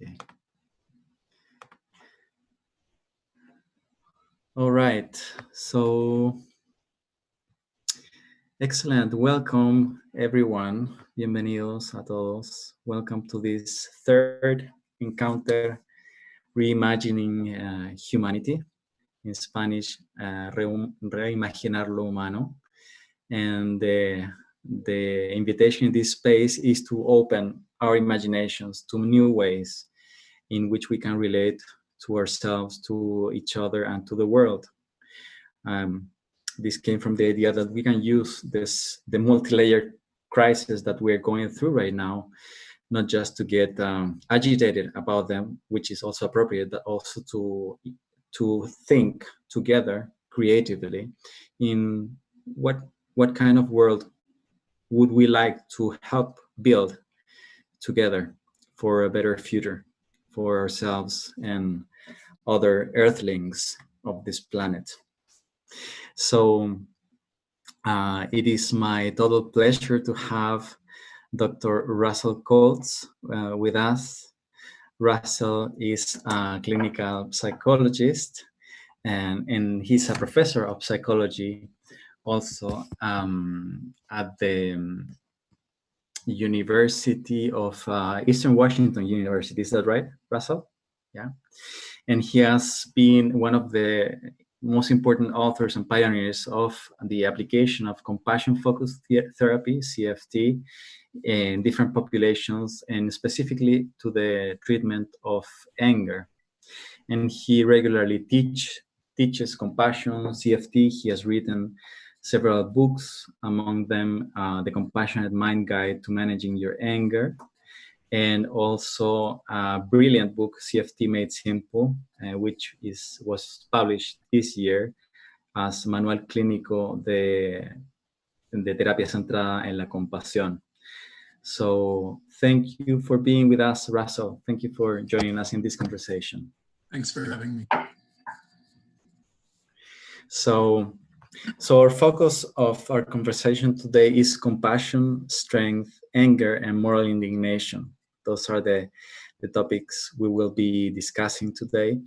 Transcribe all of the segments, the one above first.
Okay. All right, so excellent. Welcome, everyone. Bienvenidos a todos. Welcome to this third encounter, Reimagining Humanity. In Spanish, Reimaginar lo Humano. And the invitation in this space is to open our imaginations to new ways in which we can relate to ourselves, to each other, and to the world. This came from the idea that we can use the multi-layered crisis that we're going through right now, not just to get agitated about them, which is also appropriate, but also to think together creatively in what kind of world would we like to help build together for a better future for ourselves and other earthlings of this planet. So it is my total pleasure to have Dr. Russell Kolts with us. Russell is a clinical psychologist and he's a professor of psychology also at the University of Eastern Washington University. Is that right, Russell? Yeah. And he has been one of the most important authors and pioneers of the application of compassion-focused therapy, CFT, in different populations, and specifically to the treatment of anger. And he regularly teaches compassion, CFT. He has written several books, among them The Compassionate Mind Guide to Managing Your Anger, and also a brilliant book, CFT Made Simple, which was published this year as Manual Clínico de Terapia Centrada en la Compasión. So thank you for being with us, Russell. Thank you for joining us in this conversation. Thanks for having me. So our focus of our conversation today is compassion, strength, anger, and moral indignation. Those are the topics we will be discussing today.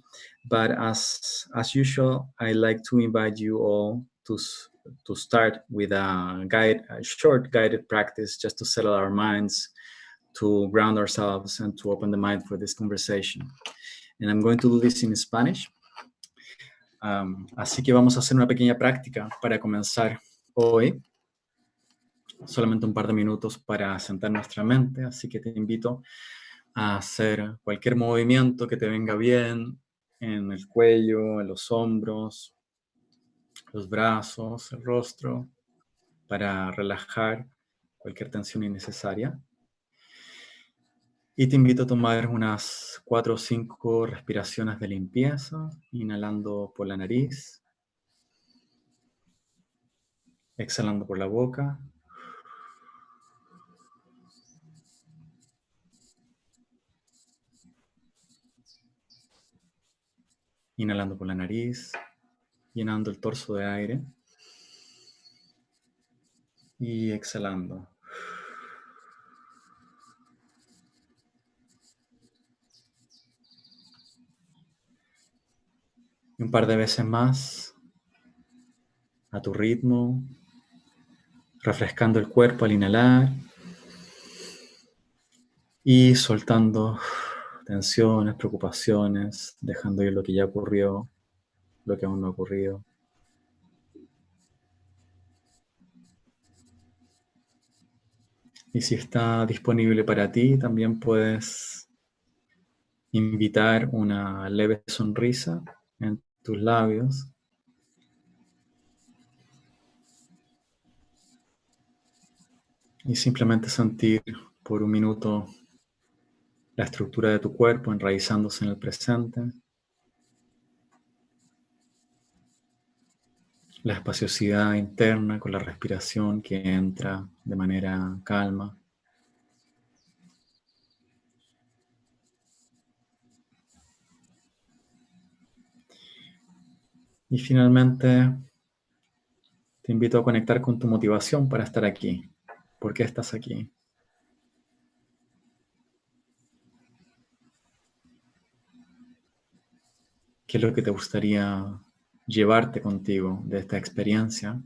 But as usual, I like to invite you all to start with a short guided practice, just to settle our minds, to ground ourselves, and to open the mind for this conversation. And I'm going to do this in Spanish. Así que vamos a hacer una pequeña práctica para comenzar hoy. Solamente un par de minutos para sentar nuestra mente, así que te invito a hacer cualquier movimiento que te venga bien en el cuello, en los hombros, los brazos, el rostro, para relajar cualquier tensión innecesaria. Y te invito a tomar unas 4 o 5 respiraciones de limpieza, inhalando por la nariz, exhalando por la boca. Inhalando por la nariz, llenando el torso de aire y exhalando. Y un par de veces más, a tu ritmo, refrescando el cuerpo al inhalar y soltando tensiones, preocupaciones, dejando ir lo que ya ocurrió, lo que aún no ha ocurrido. Y si está disponible para ti, también puedes invitar una leve sonrisa en tus labios. Y simplemente sentir por un minuto la estructura de tu cuerpo enraizándose en el presente. La espaciosidad interna con la respiración que entra de manera calma. Y finalmente, te invito a conectar con tu motivación para estar aquí. ¿Por qué estás aquí? ¿Qué es lo que te gustaría llevarte contigo de esta experiencia?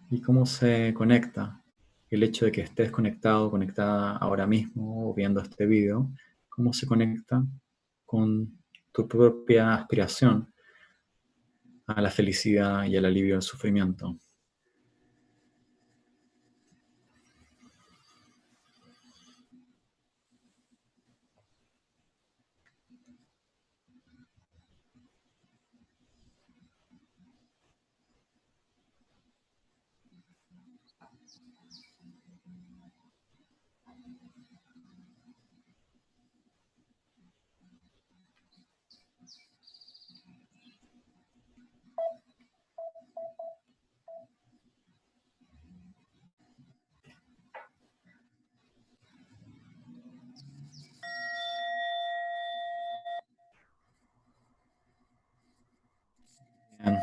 ¿Y cómo se conecta el hecho de que estés conectado, conectada ahora mismo o viendo este video? ¿Cómo se conecta con tu propia aspiración a la felicidad y al alivio del sufrimiento? Bien.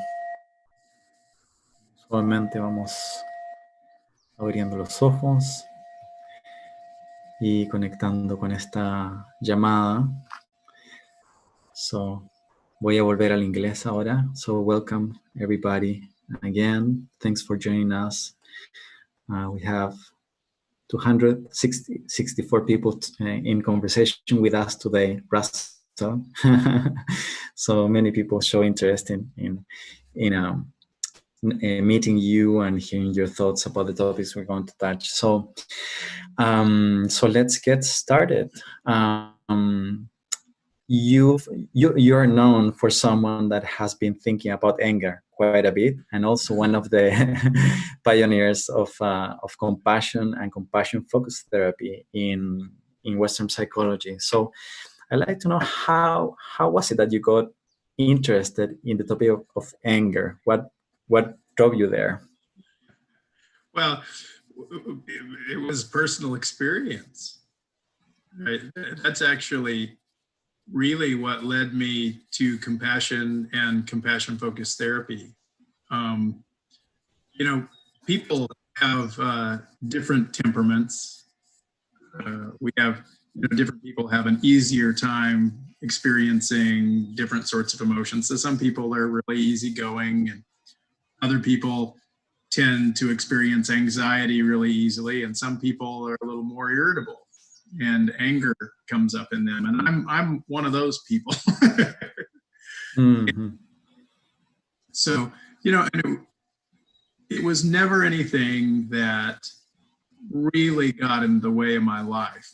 Suavemente vamos abriendo los ojos y conectando con esta llamada. So, voy a volver al inglés ahora. So, welcome everybody again. Thanks for joining us. We have 264 people in conversation with us today, Russell. So many people show interest in meeting you and hearing your thoughts about the topics we're going to touch. So let's get started. You're known for someone that has been thinking about anger quite a bit, and also one of the pioneers of compassion and compassion-focused therapy in Western psychology. So I'd like to know how was it that you got interested in the topic of anger? What drove you there? Well, it was personal experience. Right? That's actually really what led me to compassion and compassion-focused therapy. People have different temperaments. We have different people have an easier time experiencing different sorts of emotions. So some people are really easygoing, and other people tend to experience anxiety really easily, and some people are a little more irritable, and anger comes up in them. And I'm one of those people. Mm-hmm. So, and it was never anything that really got in the way of my life,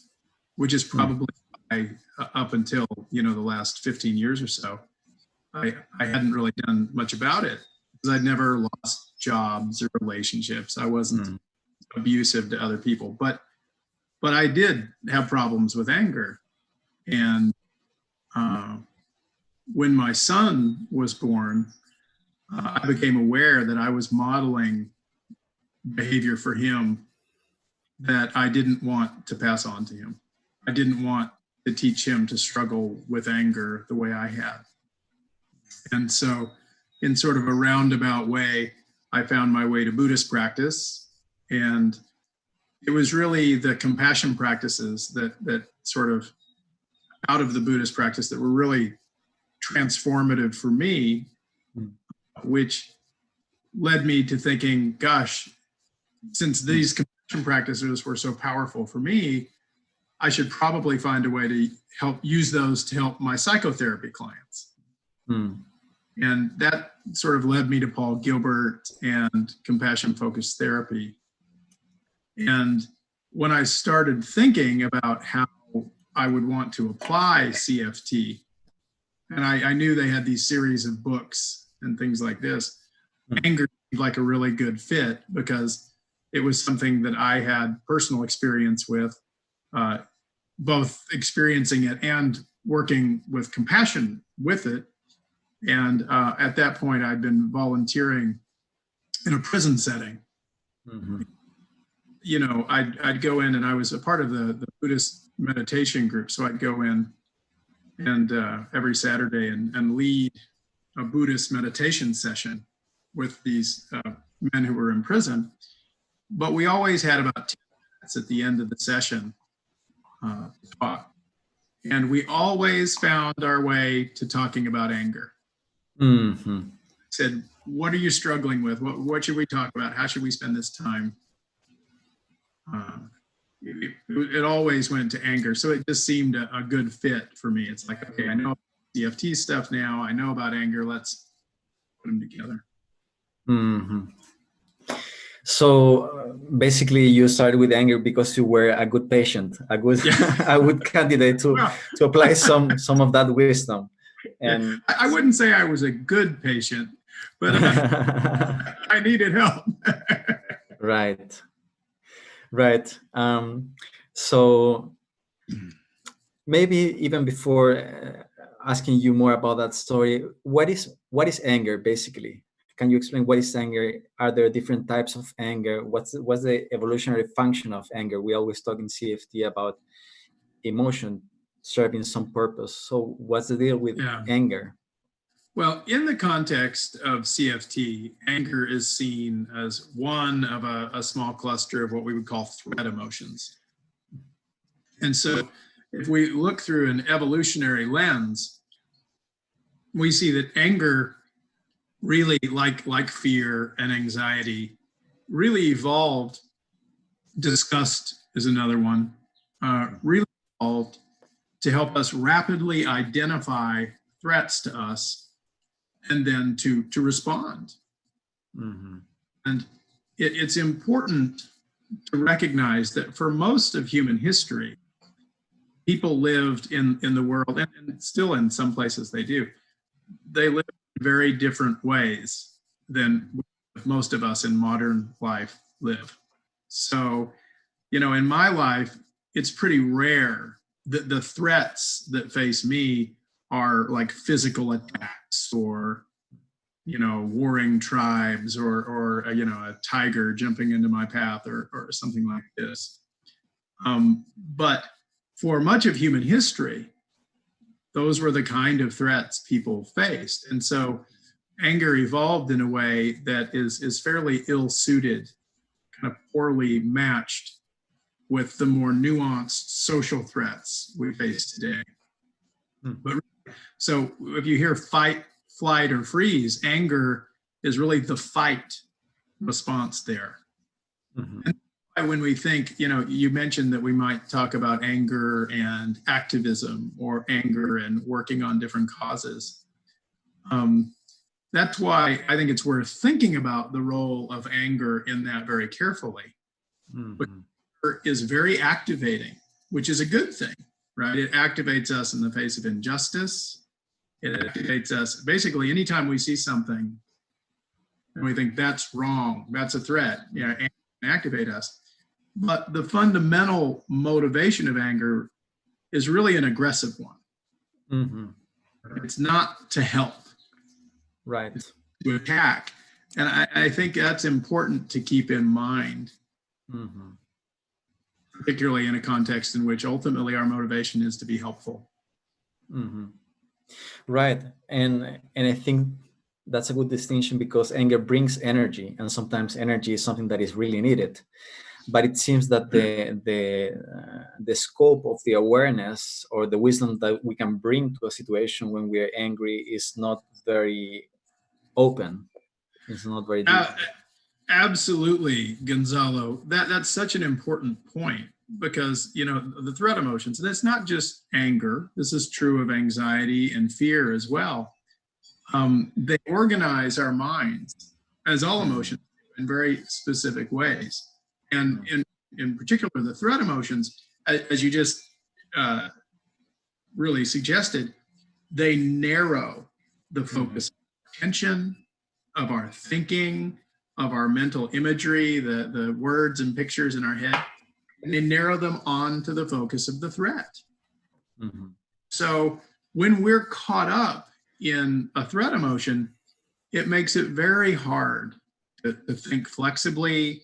which is probably why up until, the last 15 years or so, I hadn't really done much about it, because I'd never lost jobs or relationships. I wasn't abusive to other people, but I did have problems with anger. And when my son was born, I became aware that I was modeling behavior for him that I didn't want to pass on to him. I didn't want to teach him to struggle with anger the way I had. And so, in sort of a roundabout way, I found my way to Buddhist practice. And it was really the compassion practices that sort of out of the Buddhist practice that were really transformative for me, which led me to thinking, gosh, since these compassion practices were so powerful for me, I should probably find a way to use those to help my psychotherapy clients. And that sort of led me to Paul Gilbert and compassion-focused therapy. And when I started thinking about how I would want to apply CFT, and I knew they had these series of books and things like this, anger seemed like a really good fit, because it was something that I had personal experience with, both experiencing it and working with compassion with it. And at that point, I'd been volunteering in a prison setting. I'd go in, and I was a part of the Buddhist meditation group. So I'd go in and every Saturday and lead a Buddhist meditation session with these men who were in prison. But we always had about 10 minutes at the end of the session to talk. And we always found our way to talking about anger. Mm-hmm. Said, what are you struggling with? What should we talk about? How should we spend this time? It always went to anger. So it just seemed a good fit for me. It's like, okay, I know CFT stuff now. I know about anger. Let's put them together. Mm-hmm. So basically, you started with anger because you were a good patient, a good, a good candidate to apply some of that wisdom. And I wouldn't say I was a good patient, but I needed help. Right. So maybe even before asking you more about that story, what is anger basically? Can you explain what is anger? Are there different types of anger? What's the evolutionary function of anger? We always talk in CFT about emotion serving some purpose. So what's the deal with anger? Well, in the context of CFT, anger is seen as one of a small cluster of what we would call threat emotions. And so if we look through an evolutionary lens, we see that anger really, like fear and anxiety, really evolved. Disgust is another one, really evolved to help us rapidly identify threats to us and then to respond. Mm-hmm. And it's important to recognize that for most of human history, people lived in the world, and still in some places they do, they live in very different ways than most of us in modern life live. So, in my life, it's pretty rare that the threats that face me are like physical attacks or, warring tribes or a tiger jumping into my path or something like this. But for much of human history, those were the kind of threats people faced. And so anger evolved in a way that is fairly ill-suited, kind of poorly matched with the more nuanced social threats we face today. But so if you hear fight, flight, or freeze, anger is really the fight response there. Mm-hmm. And when we think, you mentioned that we might talk about anger and activism or anger and working on different causes. That's why I think it's worth thinking about the role of anger in that very carefully. Mm-hmm. But anger is very activating, which is a good thing, right? It activates us in the face of injustice. It activates us basically anytime we see something and we think that's wrong, that's a threat, and activate us. But the fundamental motivation of anger is really an aggressive one. Mm-hmm. It's not to help. Right. It's to attack. And I think that's important to keep in mind, mm-hmm. particularly in a context in which ultimately our motivation is to be helpful. Mm-hmm. Right. And I think that's a good distinction because anger brings energy, and sometimes energy is something that is really needed. But it seems that the scope of the awareness or the wisdom that we can bring to a situation when we are angry is not very open. It's not very deep. Absolutely, Gonzalo. That's such an important point because, the threat emotions, and it's not just anger. This is true of anxiety and fear as well. They organize our minds, as all emotions do, in very specific ways. And in particular, the threat emotions, as you just really suggested, they narrow the focus of attention, of our thinking, of our mental imagery, the words and pictures in our head, and they narrow them onto the focus of the threat. Mm-hmm. So when we're caught up in a threat emotion, it makes it very hard to think flexibly,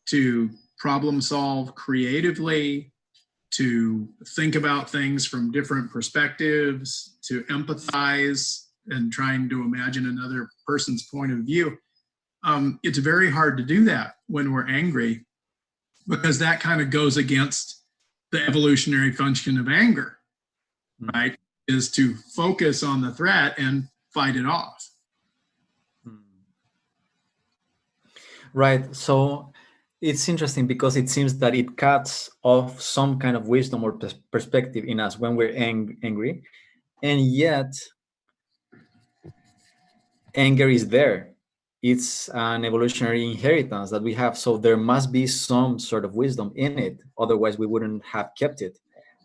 to problem solve creatively, to think about things from different perspectives, to empathize and trying to imagine another person's point of view. It's very hard to do that when we're angry because that kind of goes against the evolutionary function of anger. Mm. right, is to focus on the threat and fight it off. Right. So it's interesting because it seems that it cuts off some kind of wisdom or perspective in us when we're angry. And yet, anger is there. It's an evolutionary inheritance that we have. So there must be some sort of wisdom in it. Otherwise, we wouldn't have kept it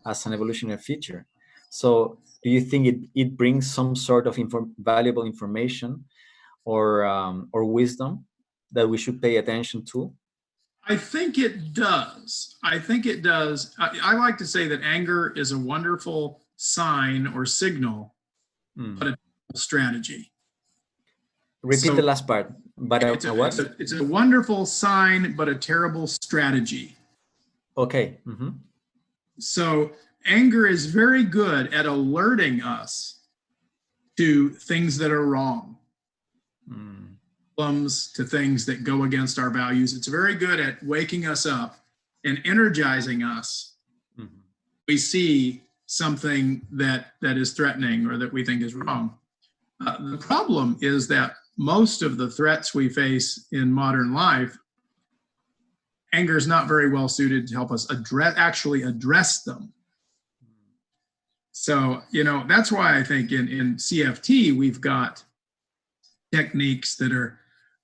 as an evolutionary feature. So do you think it brings some sort of valuable information or wisdom that we should pay attention to? I think it does. I think it does. I like to say that anger is a wonderful sign or signal, but a strategy. Repeat the last part. But what? It's a wonderful sign, but a terrible strategy. Okay. So anger is very good at alerting us to things that are wrong, problems, to things that go against our values. It's very good at waking us up and energizing us. We see something that is threatening or that we think is wrong. The problem is that most of the threats we face in modern life, anger is not very well suited to help us actually address them. So, that's why I think in CFT, we've got techniques that are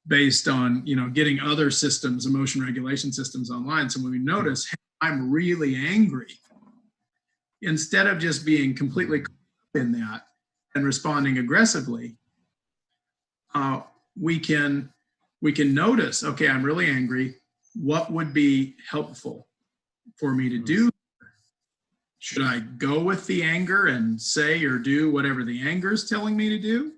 based on, getting other systems, emotion regulation systems online. So when we notice, hey, I'm really angry, instead of just being completely caught up in that and responding aggressively, we can notice, okay, I'm really angry. What would be helpful for me to do? Should I go with the anger and say or do whatever the anger is telling me to do?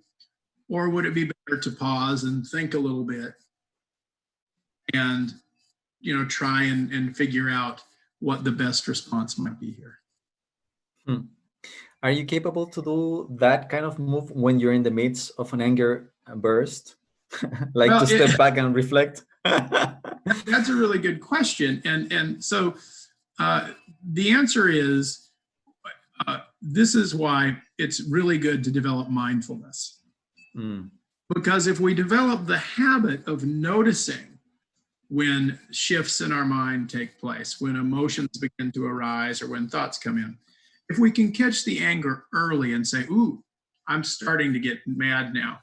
Or would it be better to pause and think a little bit and, try and figure out what the best response might be here? Are you capable to do that kind of move when you're in the midst of an anger burst? To step back and reflect? That's a really good question. And so the answer is, this is why it's really good to develop mindfulness. Because if we develop the habit of noticing when shifts in our mind take place, when emotions begin to arise, or when thoughts come in, if we can catch the anger early and say, ooh, I'm starting to get mad now.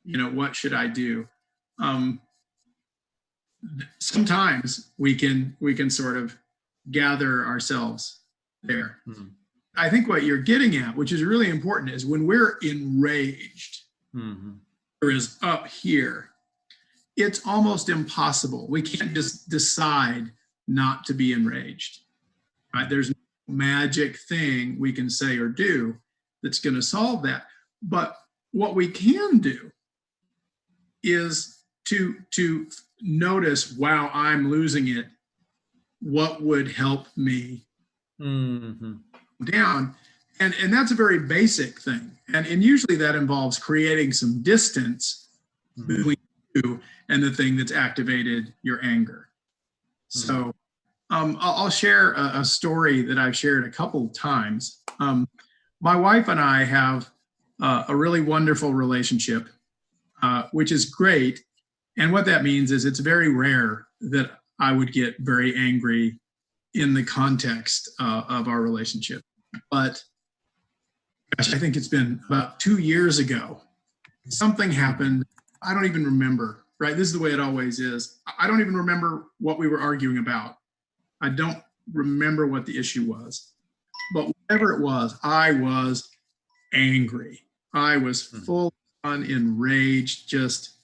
What should I do? Sometimes we can sort of gather ourselves there. I think what you're getting at, which is really important, is when we're enraged, or is up here, it's almost impossible. We can't just decide not to be enraged. Right? There's no magic thing we can say or do that's going to solve that. But what we can do is to notice, wow, I'm losing it. What would help me down? And that's a very basic thing. And usually that involves creating some distance between you and the thing that's activated your anger. So I'll share a story that I've shared a couple times. My wife and I have a really wonderful relationship, which is great. And what that means is it's very rare that I would get very angry in the context of our relationship. But gosh, I think it's been about 2 years ago. Something happened. I don't even remember, right? This is the way it always is. I don't even remember what we were arguing about. I don't remember what the issue was. But whatever it was, I was angry. I was full on enraged, just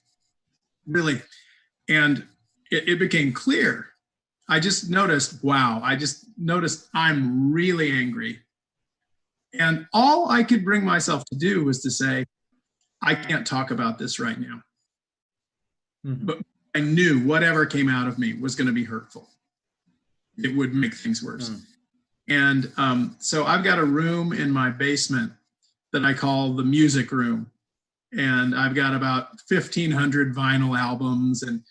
really. And it became clear. I just noticed, wow, I'm really angry. And all I could bring myself to do was to say, I can't talk about this right now. But I knew whatever came out of me was going to be hurtful. It would make things worse. And so I've got a room in my basement that I call the music room. And I've got about 1,500 vinyl albums and,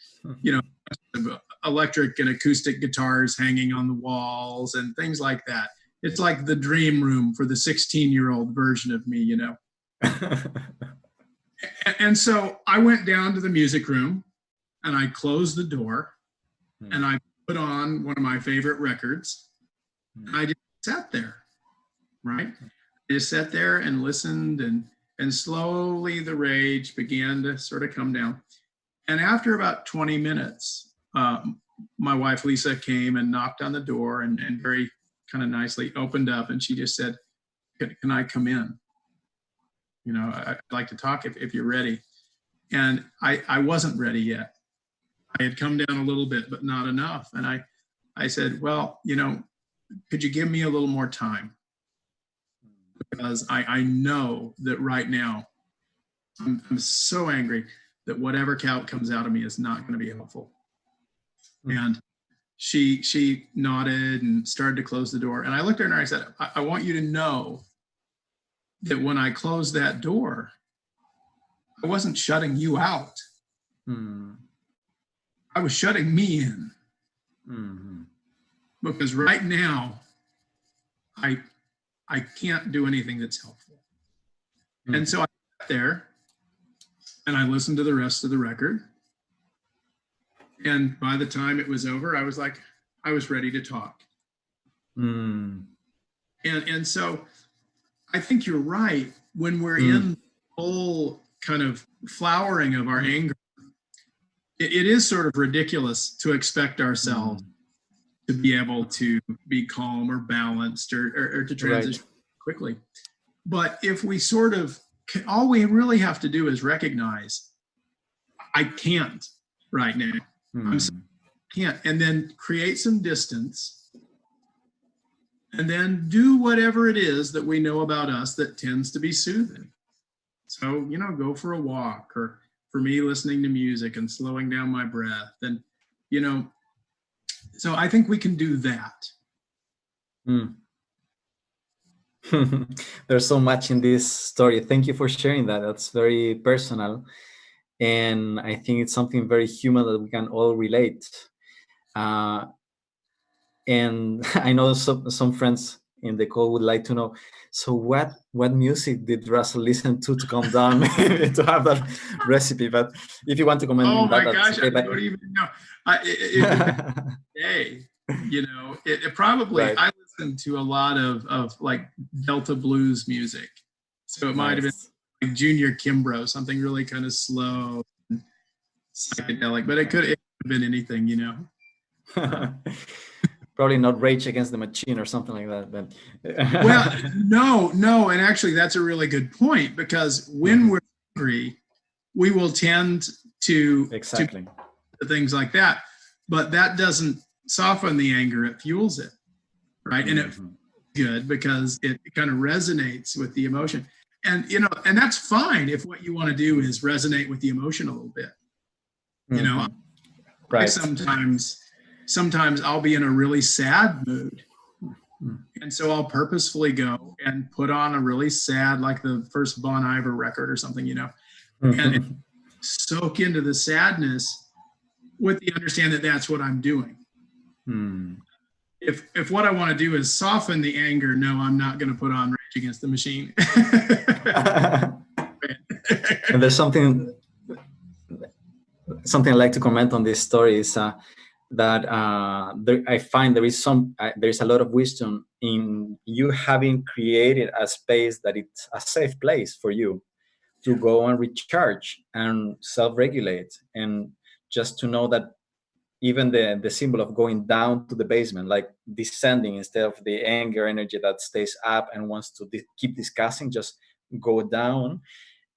electric and acoustic guitars hanging on the walls and things like that. it's like the dream room for the 16-year-old version of me, you know. And so I went down to the music room and I closed the door and I put on one of my favorite records. And I just sat there, right? I just sat there and listened, and slowly the rage began to sort of come down. And after about 20 minutes, my wife Lisa came and knocked on the door and very kind of nicely opened up, and she just said, can I come in? You know, I'd like to talk if you're ready. And I wasn't ready yet. I had come down a little bit, but not enough. And I said, well, you know, could you give me a little more time? Because I know that right now I'm so angry that whatever comes out of me is not going to be helpful. And she nodded and started to close the door. And I looked at her and I said, I want you to know that when I closed that door, I wasn't shutting you out. I was shutting me in. Because right now, I can't do anything that's helpful. And so I sat there and I listened to the rest of the record. And by the time it was over, I was like, I was ready to talk. And so I think you're right. When we're in the whole kind of flowering of our anger, it is sort of ridiculous to expect ourselves to be able to be calm or balanced or to transition quickly. But if we sort of, all we really have to do is recognize, I can't right now. Can't. And then create some distance and then do whatever it is that we know about us that tends to be soothing. So, you know, go for a walk, or for me, listening to music and slowing down my breath. And, you know, so I think we can do that. There's so much in this story. Thank you for sharing that. That's very personal. And I think it's something very human that we can all relate. And I know some friends in the call would like to know, so what music did Russell listen to calm down, to have that recipe? But if you want to comment on that, gosh, okay, I don't even know. You know, it probably, I listened to a lot of like Delta blues music. So it might have been like Junior Kimbrough, something really kind of slow, and psychedelic, but it could have been anything, you know. Probably not Rage Against the Machine or something like that. But well, no, and actually that's a really good point, because when we're angry, we will tend to things like that, but that doesn't soften the anger; it fuels it, right? And it's good because it kind of resonates with the emotion, and you know, and that's fine if what you want to do is resonate with the emotion a little bit. You know, Sometimes I'll be in a really sad mood. And so I'll purposefully go and put on a really sad, like the first Bon Iver record or something, you know, and soak into the sadness with the understanding that that's what I'm doing. If what I want to do is soften the anger, no, I'm not going to put on Rage Against the Machine. And there's something I'd like to comment on this story is that I find there is a lot of wisdom in you having created a space that it's a safe place for you to go and recharge and self-regulate, and just to know that even the symbol of going down to the basement, like descending instead of the anger energy that stays up and wants to keep discussing, just go down.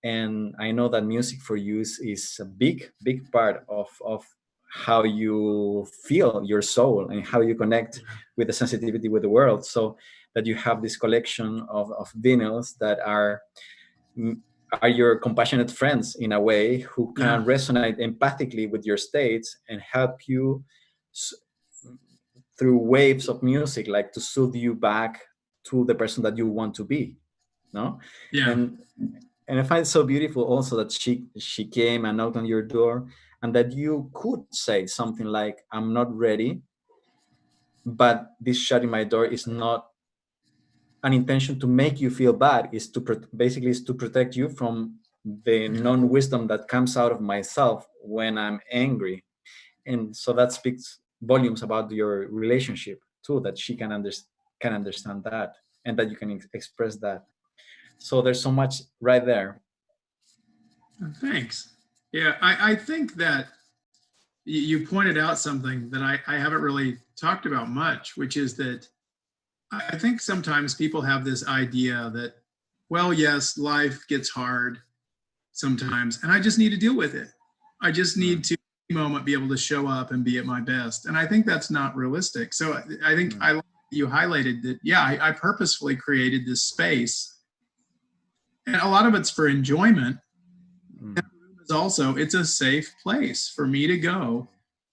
And I know that music for you is a big part of how you feel your soul and how you connect with the sensitivity with the world, so that you have this collection of vinyls that are your compassionate friends in a way, who can resonate empathically with your states and help you through waves of music, like to soothe you back to the person that you want to be. And I find it so beautiful also that she came and knocked on your door, and that you could say something like, I'm not ready, but this shutting my door is not an intention to make you feel bad, is to basically is to protect you from the non-wisdom that comes out of myself when I'm angry. And so that speaks volumes about your relationship too, that she can understand that, and that you can express that. So there's so much right there. Thanks. Yeah, I think that you pointed out something that I haven't really talked about much, which is that I think sometimes people have this idea that, well, yes, life gets hard sometimes, and I just need to deal with it. I just need to, in the moment, be able to show up and be at my best. And I think that's not realistic. So I think you highlighted that, yeah, I purposefully created this space, and a lot of it's for enjoyment. Also, it's a safe place for me to go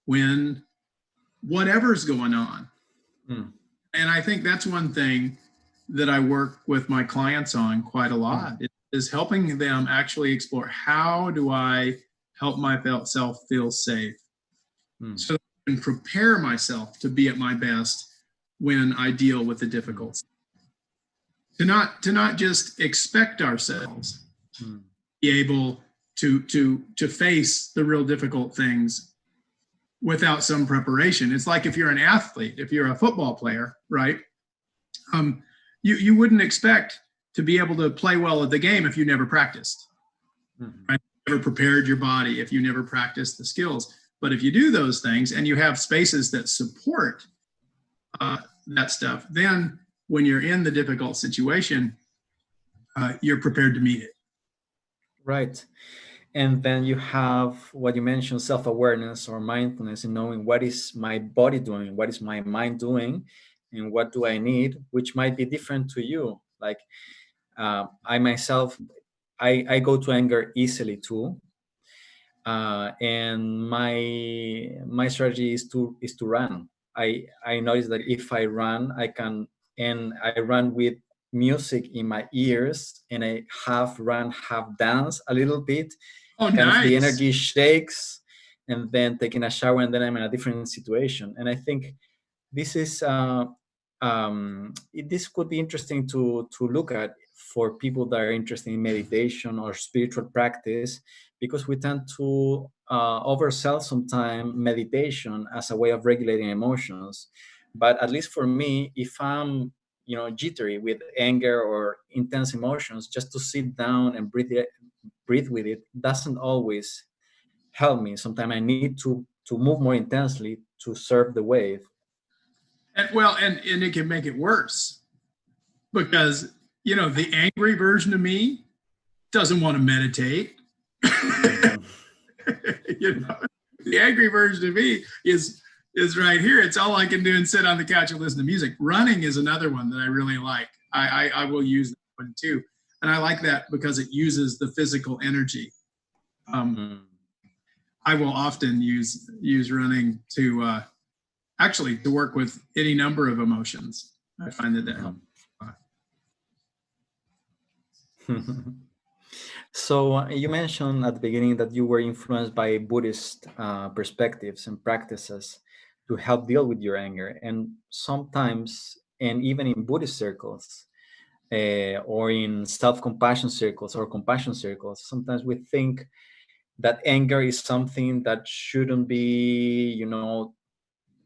when whatever's going on. And I think that's one thing that I work with my clients on quite a lot, is helping them actually explore, how do I help myself feel safe so that I can prepare myself to be at my best when I deal with the difficulties. To not just expect ourselves be able to face the real difficult things without some preparation. It's like if you're an athlete, if you're a football player, right? You wouldn't expect to be able to play well at the game if you never practiced, right? Never prepared your body, if you never practiced the skills. But if you do those things and you have spaces that support that stuff, then when you're in the difficult situation, you're prepared to meet it. Right. And then you have what you mentioned, self-awareness or mindfulness, and knowing what is my body doing, what is my mind doing, and what do I need, which might be different to you. Like I myself, I go to anger easily too. And my strategy is to run. I notice that if I run, I run with music in my ears, and I half run, half dance a little bit. Oh, kind nice. of the energy shakes, and then taking a shower, and then I'm in a different situation. And I think this is this could be interesting to look at for people that are interested in meditation or spiritual practice, because we tend to oversell sometimes meditation as a way of regulating emotions. But at least for me, if I'm jittery with anger or intense emotions, just to sit down and breathe with it doesn't always help me. Sometimes I need to move more intensely to surf the wave. And it can make it worse, because the angry version of me doesn't want to meditate. The angry version of me is right here. It's all I can do and sit on the couch and listen to music. Running is another one that I really like. I will use that one too, and I like that because it uses the physical energy. I will often use running to actually to work with any number of emotions. I find that helps. So you mentioned at the beginning that you were influenced by Buddhist perspectives and practices to help deal with your anger. And sometimes, and even in Buddhist circles, or in self-compassion circles or compassion circles, sometimes we think that anger is something that shouldn't be,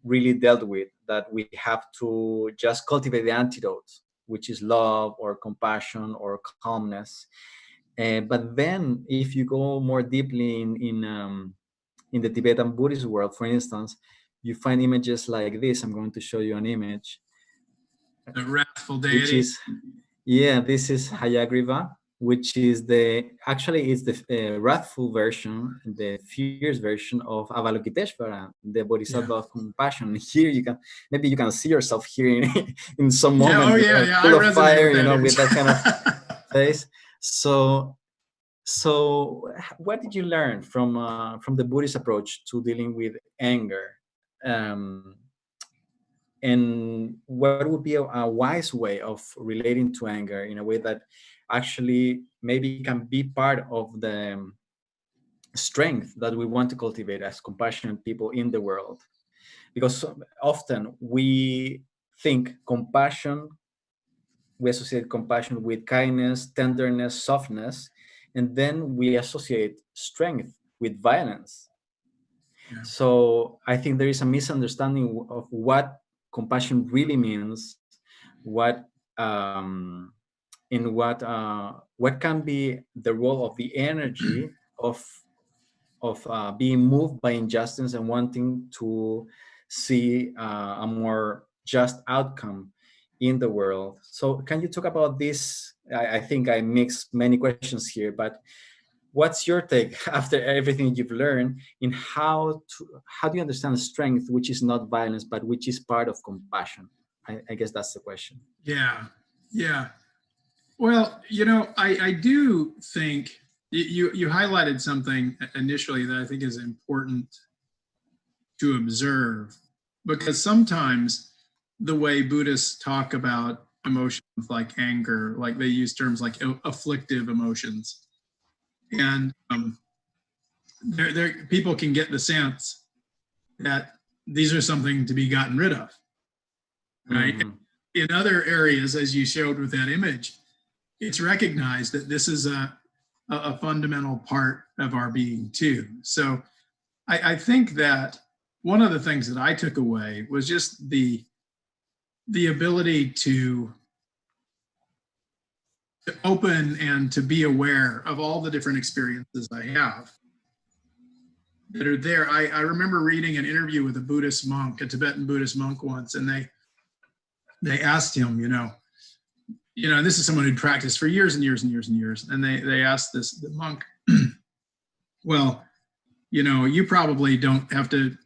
really dealt with, that we have to just cultivate the antidote, which is love or compassion or calmness. But then if you go more deeply in the Tibetan Buddhist world, for instance, you find images like this. I'm going to show you an image. The wrathful deity. Which is, this is Hayagriva, which is it's the wrathful version, the fierce version of Avalokiteshvara, the Bodhisattva of compassion. Here maybe you can see yourself here in some moment, full of fire, with that kind of face. So what did you learn from the Buddhist approach to dealing with anger? And what would be a wise way of relating to anger in a way that actually maybe can be part of the strength that we want to cultivate as compassionate people in the world? Because often we think compassion we associate compassion with kindness, tenderness, softness, and then we associate strength with violence. Yeah. So I think there is a misunderstanding of what compassion really means, what what can be the role of the energy of being moved by injustice and wanting to see a more just outcome in the world. So can you talk about this? I think I mixed many questions here, but what's your take after everything you've learned in how do you understand strength, which is not violence, but which is part of compassion? I guess that's the question. Yeah. Yeah. Well, I do think you highlighted something initially that I think is important to observe, because sometimes the way Buddhists talk about emotions like anger, like they use terms like afflictive emotions, and people can get the sense that these are something to be gotten rid of, right? Mm-hmm. In other areas, as you showed with that image, it's recognized that this is a fundamental part of our being too. So I think that one of the things that I took away was just the ability to open and to be aware of all the different experiences I have that are there. I remember reading an interview with a Buddhist monk, a Tibetan Buddhist monk once, and they asked him, this is someone who'd practiced for years and years and years and years, and they asked the monk, well, you probably don't have to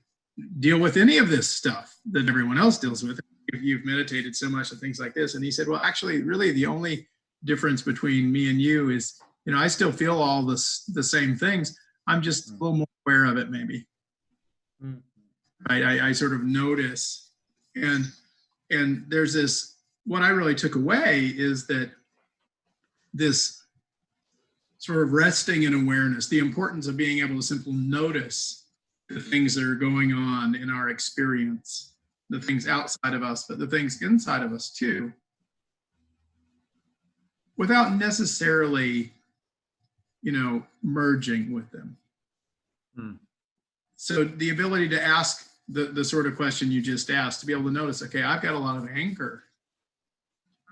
deal with any of this stuff that everyone else deals with. You've meditated so much and things like this. And he said, well, actually, really the only difference between me and you is, I still feel all the same things. I'm just a little more aware of it, maybe. Mm. Right? I sort of notice. And there's this, what I really took away is that this sort of resting in awareness, the importance of being able to simply notice the things that are going on in our experience, the things outside of us, but the things inside of us too, without necessarily, merging with them. So the ability to ask the sort of question you just asked, to be able to notice, okay, I've got a lot of anger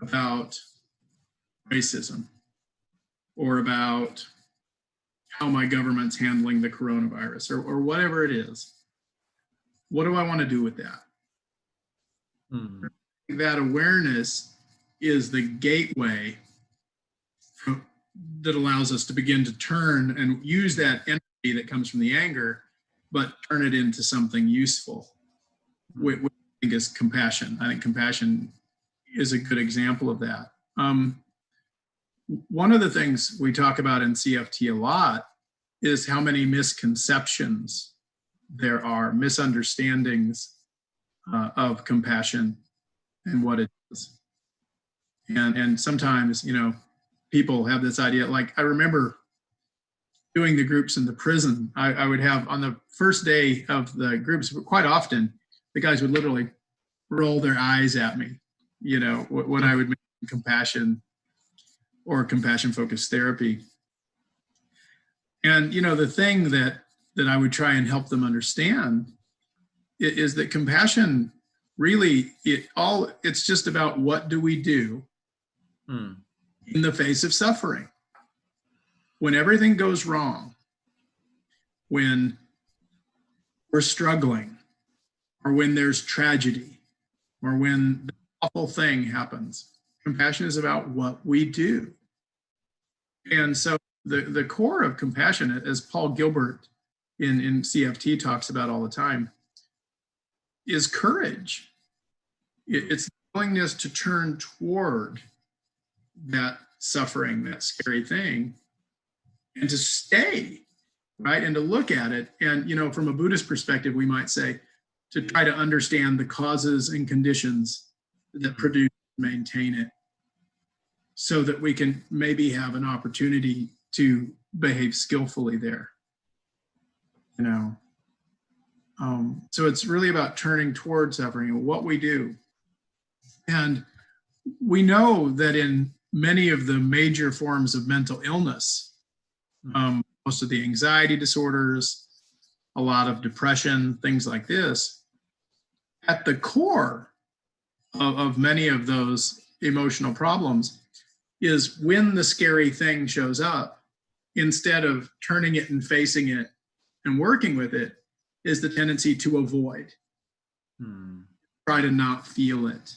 about racism or about how my government's handling the coronavirus or whatever it is. What do I want to do with that? That awareness is the gateway that allows us to begin to turn and use that energy that comes from the anger, but turn it into something useful, which I think is compassion. I think compassion is a good example of that. One of the things we talk about in CFT a lot is how many misconceptions there are, misunderstandings of compassion and what it is. And sometimes, people have this idea, like I remember doing the groups in the prison. I would have on the first day of the groups, quite often, the guys would literally roll their eyes at me, when I would make compassion or compassion-focused therapy. And, the thing that I would try and help them understand is that compassion really, it's just about what do we do in the face of suffering. When everything goes wrong, when we're struggling, or when there's tragedy, or when the awful thing happens, compassion is about what we do. And so the core of compassion, as Paul Gilbert in CFT talks about all the time, is courage. It's the willingness to turn toward that suffering, that scary thing, and to stay, right? And to look at it. And, from a Buddhist perspective, we might say to try to understand the causes and conditions that produce and maintain it, so that we can maybe have an opportunity to behave skillfully there, So it's really about turning towards suffering and what we do. And we know that in many of the major forms of mental illness, most of the anxiety disorders, a lot of depression, things like this, at the core of many of those emotional problems is when the scary thing shows up, instead of turning it and facing it and working with it, is the tendency to avoid, try to not feel it,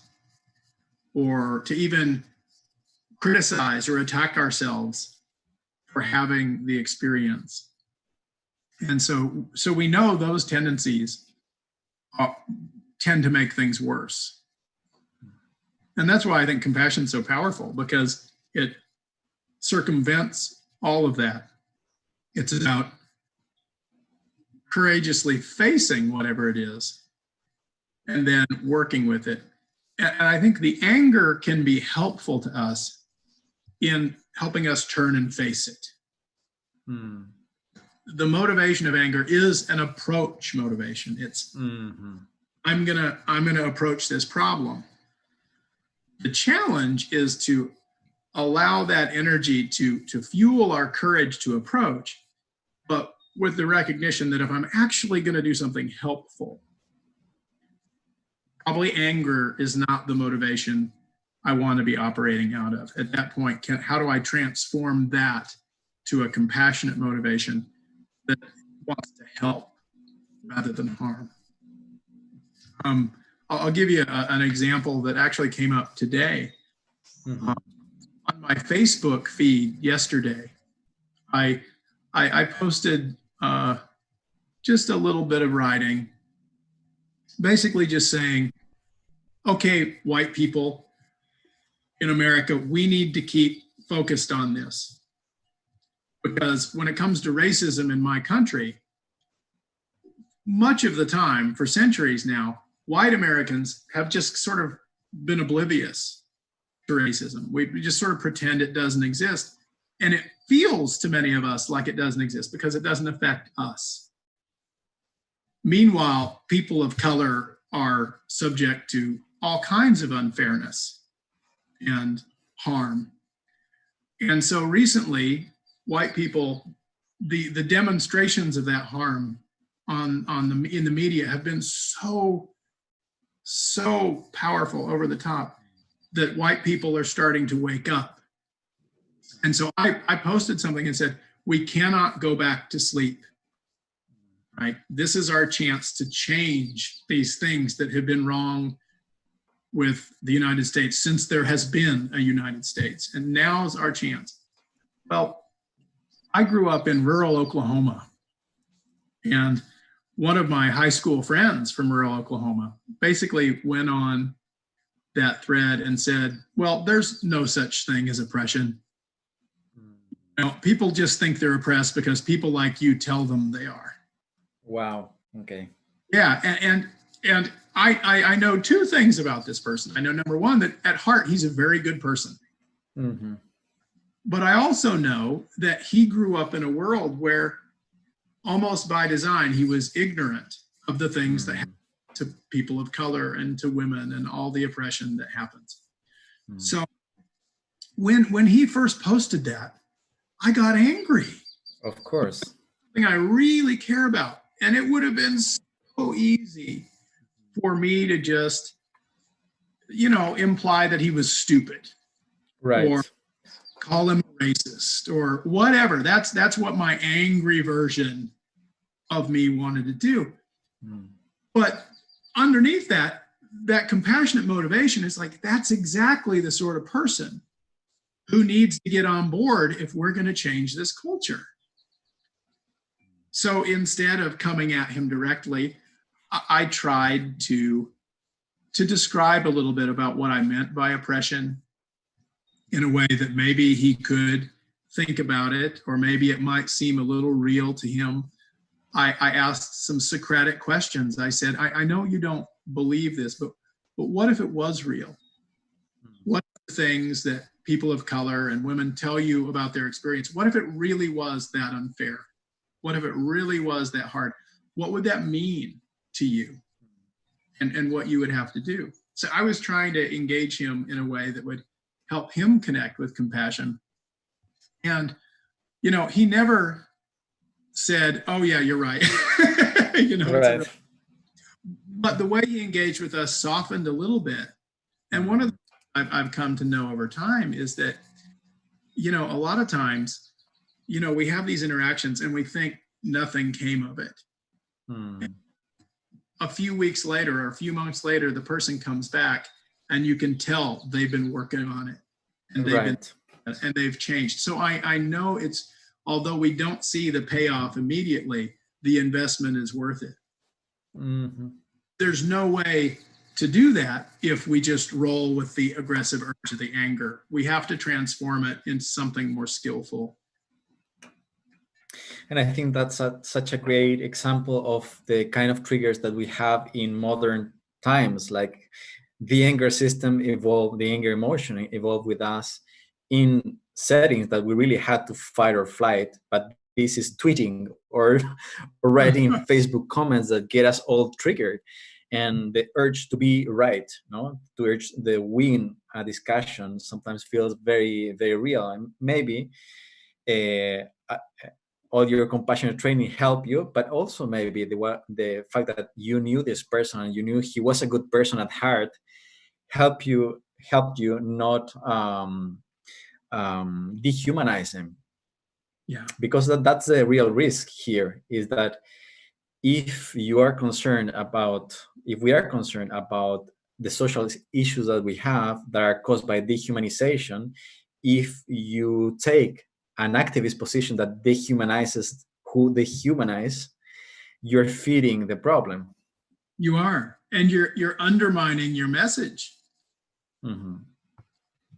or to even criticize or attack ourselves for having the experience. And so we know those tendencies tend to make things worse. And that's why I think compassion is so powerful, because it circumvents all of that. It's about courageously facing whatever it is and then working with it. And I think the anger can be helpful to us in helping us turn and face it. The motivation of anger is an approach motivation. It's I'm gonna approach this problem. The challenge is to allow that energy to fuel our courage to approach, but with the recognition that if I'm actually going to do something helpful, probably anger is not the motivation I want to be operating out of. At that point, how do I transform that to a compassionate motivation that wants to help rather than harm? I'll give you an example that actually came up today. On my Facebook feed yesterday, I posted just a little bit of writing, basically just saying, okay, white people in America, we need to keep focused on this. Because when it comes to racism in my country, much of the time, for centuries now, white Americans have just sort of been oblivious to racism. We just sort of pretend it doesn't exist. And it feels to many of us like it doesn't exist because it doesn't affect us. Meanwhile, people of color are subject to all kinds of unfairness and harm. And so recently, white people, the demonstrations of that harm in the media have been so powerful, over the top, that white people are starting to wake up. And so I posted something and said, we cannot go back to sleep, right? This is our chance to change these things that have been wrong with the United States since there has been a United States. And now's our chance. Well, I grew up in rural Oklahoma, and one of my high school friends from rural Oklahoma basically went on that thread and said, well, there's no such thing as oppression. You know, people just think they're oppressed because people like you tell them they are. Wow. Okay. Yeah. And I know two things about this person. I know, number one, that at heart, he's a very good person. But I also know that he grew up in a world where almost by design, he was ignorant of the things that happen to people of color and to women and all the oppression that happens. So when he first posted that, I got angry. Of course. Something I really care about. And it would have been so easy for me to just, imply that he was stupid. Right. Or call him a racist or whatever. That's what my angry version of me wanted to do. But underneath that compassionate motivation is like, that's exactly the sort of person who needs to get on board if we're going to change this culture. So instead of coming at him directly, I tried to describe a little bit about what I meant by oppression in a way that maybe he could think about it, or maybe it might seem a little real to him. I asked some Socratic questions. I said, I know you don't believe this, but what if it was real? What are the things that people of color and women tell you about their experience? What if it really was that unfair? What if it really was that hard? What would that mean to you? And what you would have to do? So I was trying to engage him in a way that would help him connect with compassion. And, he never said, "Oh yeah, you're right." Right. But the way he engaged with us softened a little bit. And one of the things I've come to know over time is that, a lot of times, we have these interactions and we think nothing came of it. A few weeks later or a few months later, the person comes back and you can tell they've been working on it and they've changed. So I know although we don't see the payoff immediately, the investment is worth it. There's no way to do that if we just roll with the aggressive urge of the anger. We have to transform it into something more skillful. And I think that's such a great example of the kind of triggers that we have in modern times. Like the anger system evolved, the anger emotion evolved with us in settings that we really had to fight or flight. But this is tweeting or writing Facebook comments that get us all triggered. And the urge to be right, to urge the win a discussion sometimes feels very, very real. And maybe all your compassionate training helped you, but also maybe the fact that you knew this person and you knew he was a good person at heart helped you not dehumanize him. Yeah. Because that's the real risk here, is that if we are concerned about the social issues that we have that are caused by dehumanization, if you take an activist position that dehumanizes who dehumanize, you're feeding the problem. You are, and you're undermining your message.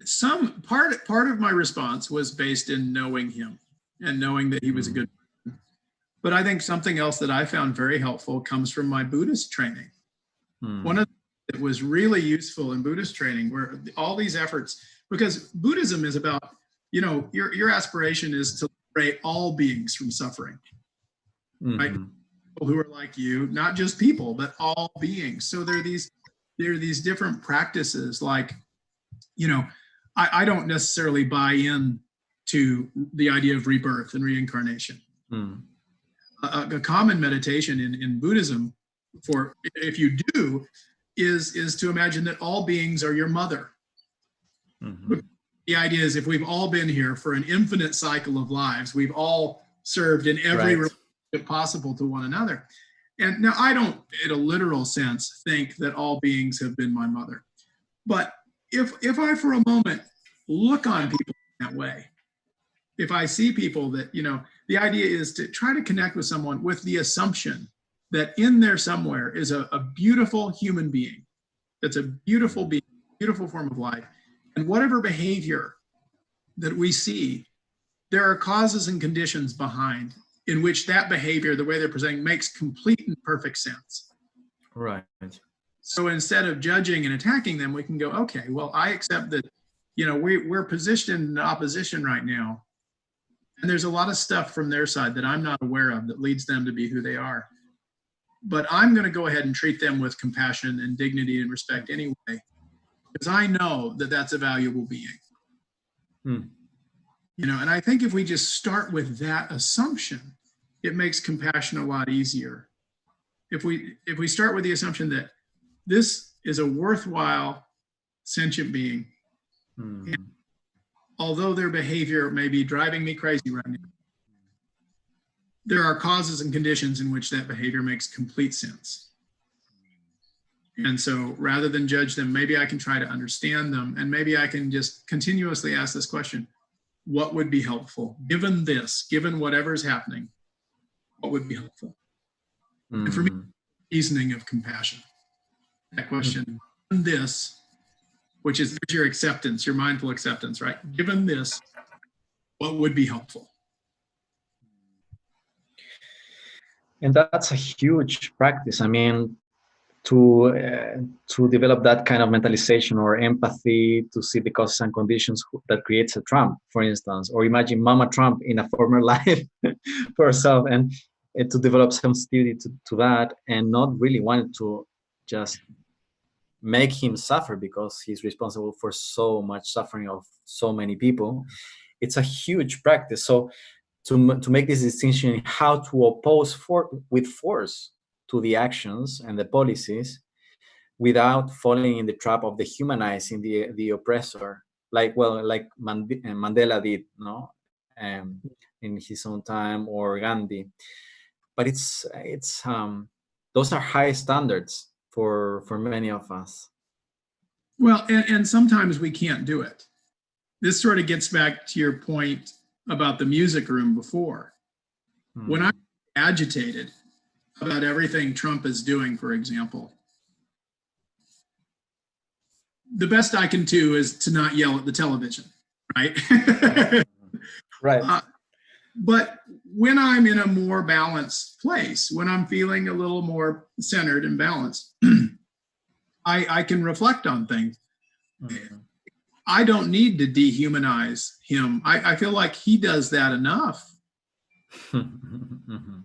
Some part of my response was based in knowing him and knowing that he was a good person. But I think something else that I found very helpful comes from my Buddhist training. One of the things that was really useful in Buddhist training were all these efforts, because Buddhism is about, your aspiration is to liberate all beings from suffering, right? People who are like you, not just people, but all beings. So there are these different practices, like, I don't necessarily buy in to the idea of rebirth and reincarnation. A common meditation in Buddhism, for if you do, is to imagine that all beings are your mother. The idea is, if we've all been here for an infinite cycle of lives, we've all served in every relationship possible to one another. And now I don't, in a literal sense, think that all beings have been my mother. But if I, for a moment, look on people that way, if I see people that, the idea is to try to connect with someone with the assumption that in there somewhere is a beautiful human being. That's a beautiful being, beautiful form of life. And whatever behavior that we see, there are causes and conditions behind in which that behavior, the way they're presenting, makes complete and perfect sense. Right. So instead of judging and attacking them, we can go, okay, well, I accept that, we're positioned in opposition right now. And there's a lot of stuff from their side that I'm not aware of that leads them to be who they are. But I'm going to go ahead and treat them with compassion and dignity and respect anyway, because I know that that's a valuable being. And I think if we just start with that assumption, it makes compassion a lot easier. If we start with the assumption that this is a worthwhile sentient being, and although their behavior may be driving me crazy right now, there are causes and conditions in which that behavior makes complete sense. And so rather than judge them, maybe I can try to understand them, and maybe I can just continuously ask this question: what would be helpful? Given this, given whatever's happening, what would be helpful? And for me, reasoning of compassion. That question, given this, which is your acceptance, your mindful acceptance, right? Given this, what would be helpful? And that's a huge practice. I mean, to develop that kind of mentalization or empathy, to see the causes and conditions that creates a Trump, for instance, or imagine Mama Trump in a former life for herself, and to develop sensitivity to that, and not really want to just make him suffer because he's responsible for so much suffering of so many people. It's a huge practice. So to make this distinction in how to oppose with force to the actions and the policies without falling in the trap of dehumanizing the oppressor, like Mandela did, no, in his own time, or Gandhi. But it's those are high standards for many of us. Well, and sometimes we can't do it. This sort of gets back to your point about the music room before. When I'm agitated about everything Trump is doing, for example, the best I can do is to not yell at the television, right? Right. But when I'm in a more balanced place, when I'm feeling a little more centered and balanced, I can reflect on things. Mm-hmm. I don't need to dehumanize him. I feel like he does that enough. Mm-hmm.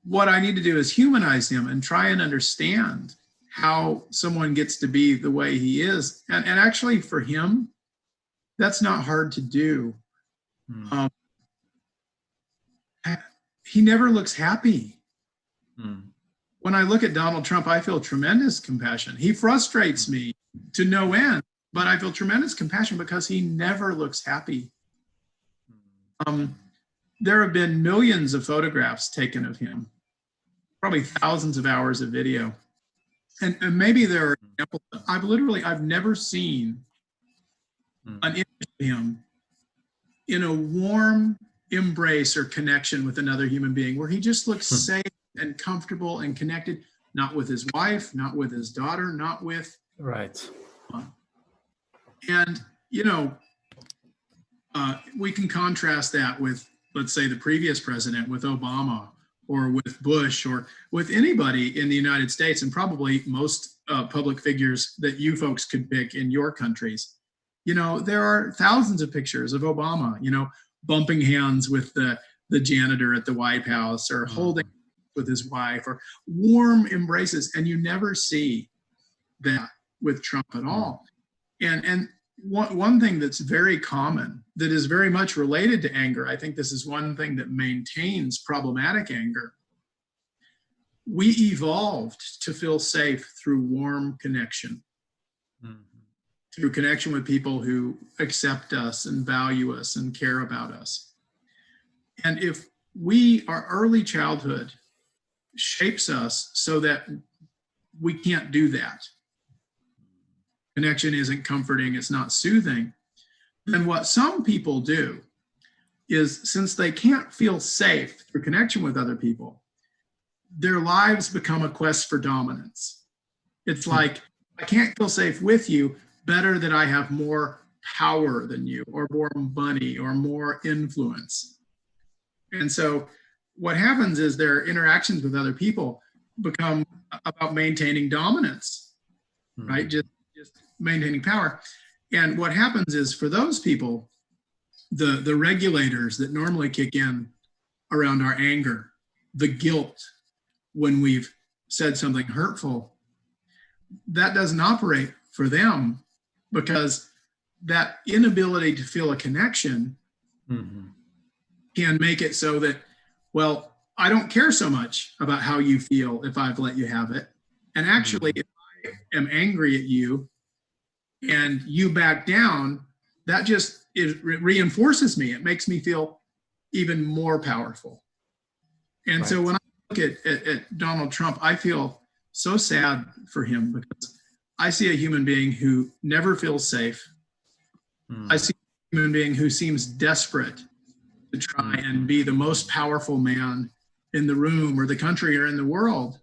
What I need to do is humanize him and try and understand how someone gets to be the way he is. And actually for him, that's not hard to do. Mm-hmm. He never looks happy. Mm. When I look at Donald Trump, I feel tremendous compassion. He frustrates me to no end, but I feel tremendous compassion because he never looks happy. There have been millions of photographs taken of him, probably thousands of hours of video. And maybe there are examples. I've never seen an image of him in a warm embrace or connection with another human being where he just looks safe and comfortable and connected, not with his wife, not with his daughter, not with. Right. And, we can contrast that with, let's say, the previous president, with Obama or with Bush or with anybody in the United States, and probably most public figures that you folks could pick in your countries. There are thousands of pictures of Obama, bumping hands with the janitor at the White House, or holding with his wife, or warm embraces. And you never see that with Trump at all. And one thing that's very common, that is very much related to anger, I think this is one thing that maintains problematic anger. We evolved to feel safe through warm connection, through connection with people who accept us and value us and care about us. And if our early childhood shapes us so that we can't do that, connection isn't comforting, it's not soothing, then what some people do is, since they can't feel safe through connection with other people, their lives become a quest for dominance. It's like, I can't feel safe with you, better that I have more power than you, or more money, or more influence. And so what happens is their interactions with other people become about maintaining dominance, right? Just maintaining power. And what happens is, for those people, the regulators that normally kick in around our anger, the guilt when we've said something hurtful, that doesn't operate for them, because that inability to feel a connection can make it so that, well, I don't care so much about how you feel if I've let you have it. And actually, if I am angry at you and you back down, that just reinforces me. It makes me feel even more powerful. And so when I look at Donald Trump, I feel so sad for him, because I see a human being who never feels safe. I see a human being who seems desperate to try and be the most powerful man in the room, or the country, or in the world,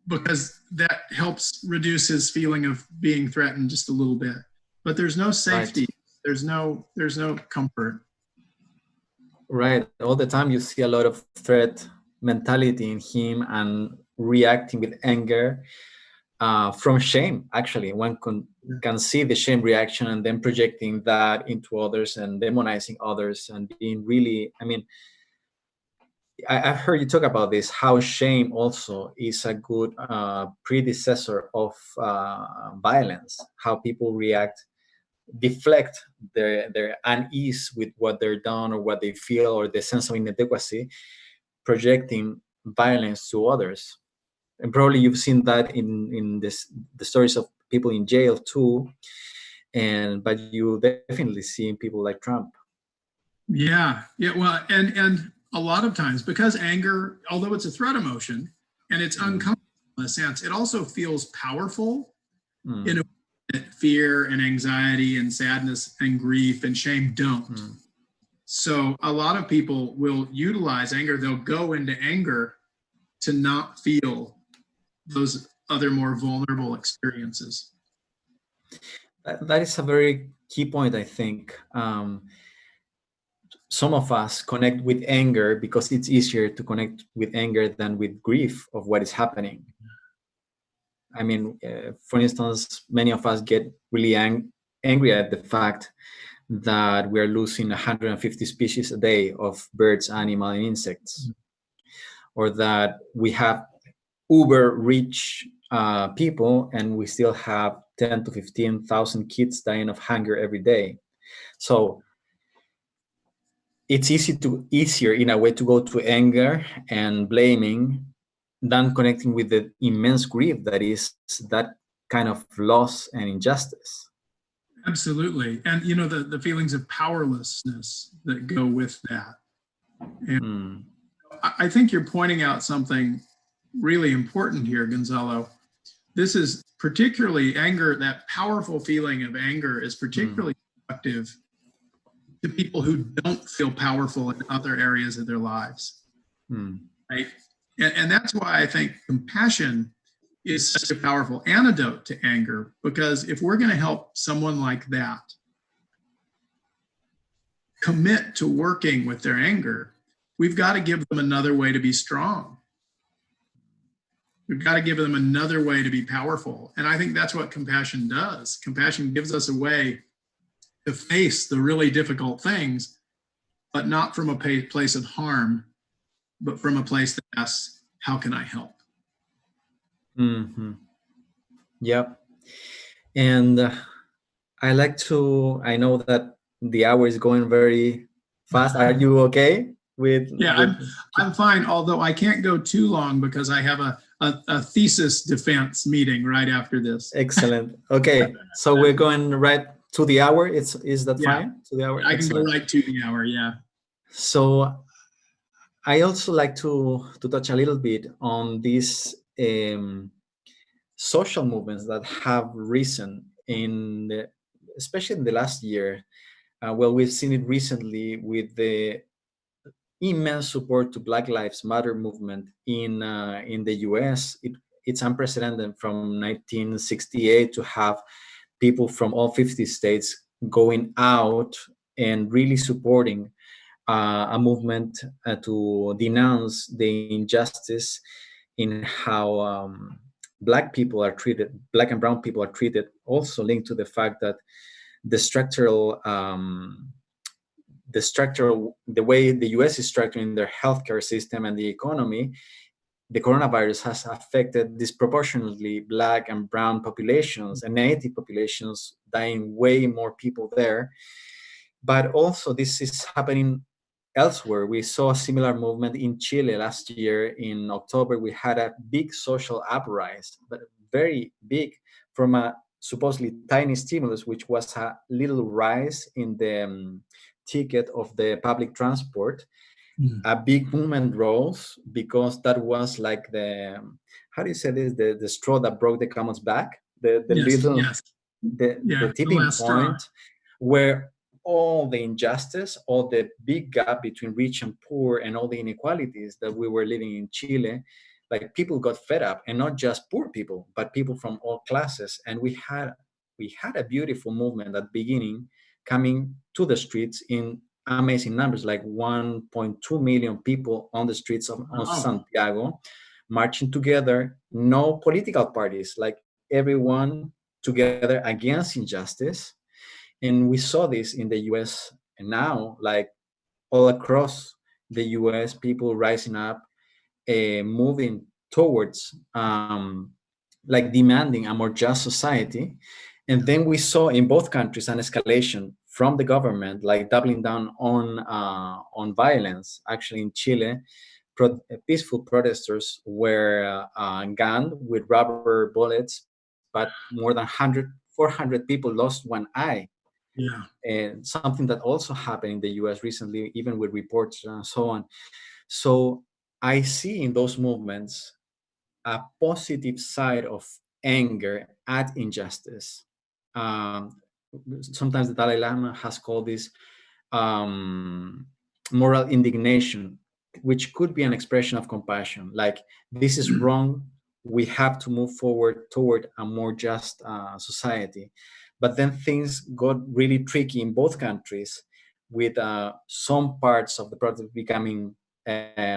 because that helps reduce his feeling of being threatened just a little bit. But there's no safety. There's no comfort. Right. All the time you see a lot of threat mentality in him, and reacting with anger from shame. Actually, one can see the shame reaction, and then projecting that into others, and demonizing others, and being really, I've heard you talk about this, how shame also is a good predecessor of violence, how people react, deflect their unease with what they're done or what they feel or the sense of inadequacy, projecting violence to others. And probably you've seen that in the stories of people in jail too, but you definitely see in people like Trump. Yeah. Well, and a lot of times, because anger, although it's a threat emotion and it's uncomfortable in a sense, it also feels powerful in a way that fear and anxiety and sadness and grief and shame don't. So a lot of people will utilize anger. They'll go into anger to not feel those other more vulnerable experiences. That is a very key point, I think. Some of us connect with anger because it's easier to connect with anger than with grief of what is happening. I mean, for instance, many of us get really angry at the fact that we're losing 150 species a day of birds, animal, and insects, or that we have uber rich people and we still have 10 to 15,000 kids dying of hunger every day. So it's easier in a way to go to anger and blaming than connecting with the immense grief that is that kind of loss and injustice. Absolutely. And the feelings of powerlessness that go with that. And I think you're pointing out something really important here, Gonzalo. This is particularly anger, that powerful feeling of anger is particularly productive to people who don't feel powerful in other areas of their lives. Right? And that's why I think compassion is such a powerful antidote to anger, because if we're going to help someone like that commit to working with their anger, we've got to give them another way to be strong. We've got to give them another way to be powerful. And I think that's what compassion does. Compassion gives us a way to face the really difficult things, but not from a place of harm, but from a place that asks, how can I help? Yep. And I know that the hour is going very fast. Are you okay with? Yeah, I'm fine. Although I can't go too long because I have a thesis defense meeting right after this. Excellent. Okay, so we're going right to the hour. Is that fine? To the hour. I can go right to the hour. Yeah. So I also like to touch a little bit on these social movements that have risen especially in the last year. Well, we've seen it recently with the immense support to Black Lives Matter movement in the U.S. It's unprecedented from 1968 to have people from all 50 states going out and really supporting a movement to denounce the injustice in how Black people are treated, Black and brown people are treated, also linked to the fact that the the way the US is structuring their healthcare system and the economy, the coronavirus has affected disproportionately Black and brown populations and native populations, dying way more people there. But also this is happening elsewhere. We saw a similar movement in Chile last year. In October, we had a big social uprise, but very big, from a supposedly tiny stimulus, which was a little rise in the ticket of the public transport. A big movement rose because that was like the, how do you say this, the straw that broke the camel's back, the tipping point where all the injustice, all the big gap between rich and poor, and all the inequalities that we were living in Chile, like people got fed up, and not just poor people, but people from all classes. And we had a beautiful movement at the beginning coming to the streets in amazing numbers, like 1.2 million people on the streets of Santiago, marching together, no political parties, like everyone together against injustice. And we saw this in the US and now, like all across the US, people rising up, moving towards like demanding a more just society. And then we saw in both countries an escalation from the government, like doubling down on violence. Actually, in Chile, peaceful protesters were gunned with rubber bullets, but more than 400 people lost one eye. Yeah. And something that also happened in the US recently, even with reports and so on. So I see in those movements a positive side of anger at injustice. Um, Sometimes the Dalai Lama has called this moral indignation, which could be an expression of compassion. Like, this is wrong. We have to move forward toward a more just society. But then things got really tricky in both countries, with some parts of the protest becoming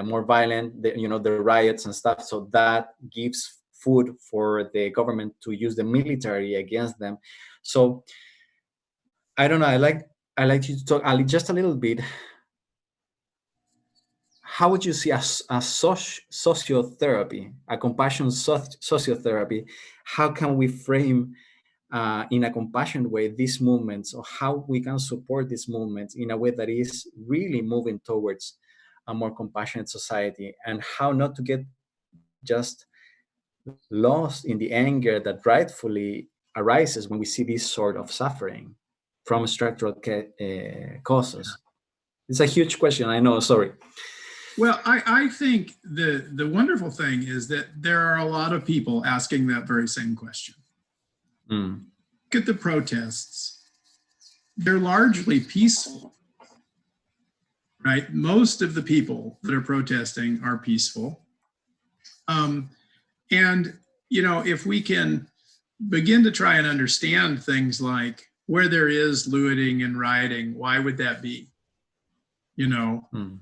more violent, the riots and stuff. So that gives food for the government to use the military against them. So I don't know. I like you to talk just a little bit. How would you see a sociotherapy, a compassion sociotherapy? How can we frame in a compassionate way these movements, or how we can support these movements in a way that is really moving towards a more compassionate society, and how not to get just lost in the anger that rightfully arises when we see this sort of suffering from structural causes? It's a huge question, I know, sorry. Well, I think the wonderful thing is that there are a lot of people asking that very same question. Mm. Look at the protests. They're largely peaceful, right? Most of the people that are protesting are peaceful. And, if we can begin to try and understand things like where there is looting and rioting, why would that be? Mm.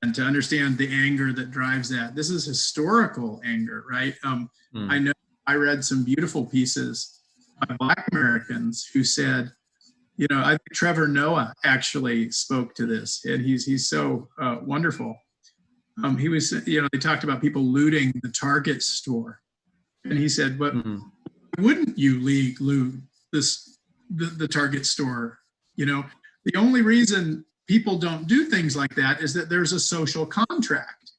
And to understand the anger that drives that. This is historical anger, right? I know I read some beautiful pieces by Black Americans who said, I think Trevor Noah actually spoke to this, and he's so wonderful. He was, they talked about people looting the Target store, and he said, "But wouldn't you loot the Target store? The only reason people don't do things like that is that there's a social contract.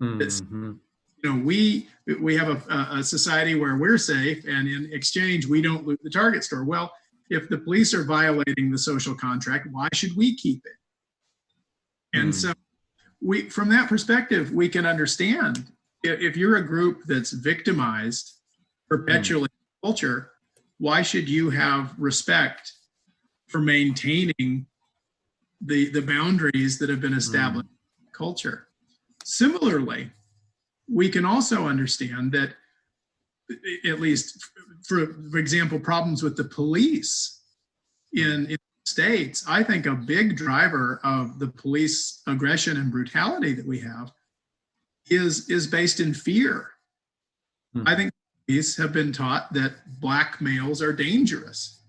Mm-hmm. We have a society where we're safe, and in exchange, we don't loot the Target store. Well, if the police are violating the social contract, why should we keep it?" And so from that perspective, we can understand if you're a group that's victimized perpetually in culture, why should you have respect for maintaining the boundaries that have been established in culture? Similarly, we can also understand that, at least for example, problems with the police in the States, I think a big driver of the police aggression and brutality that we have is based in fear. I think police have been taught that Black males are dangerous.